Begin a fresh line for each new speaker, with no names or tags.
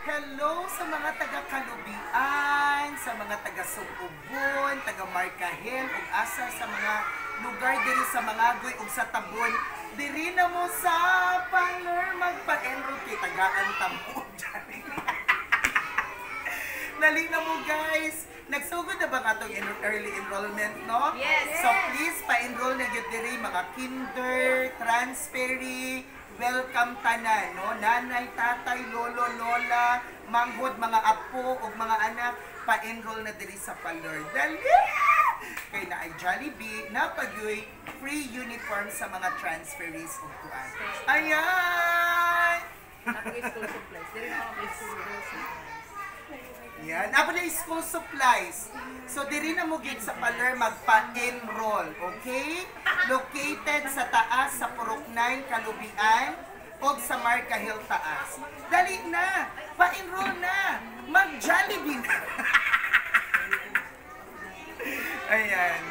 Hello sa mga taga-Kalubian, sa mga taga-Sugubon, taga-Marcahel, ug asa sa mga lugar diri sa Mangagoy ug sa Tabon. Diri na mo sa Paler magpa-enroll kay tagaan tamo. Dali na mo guys. Nagsugod na ba nga itong early enrollment, no?
Yes.
So please, pa-enroll na yun diri mga kinder, transferee, welcome tanan, no? Nanay, tatay, lolo, lola, manghod, mga apo, o mga anak, pa-enroll na diri sa Paler. Dali! Kay na ay Jollibee, napagyoy free uniform sa mga transferees o kuan. Ayan!
School supplies. Dili na ako school supplies.
Yan. Apo na school supplies. So, diri na mo gid sa Paler magpa-enroll. Okay? Located sa taas sa Purok 9, Kalubian o sa Marcahel taas. Dali na! Pa-enroll na! Mag-Jollibee na! Ayan.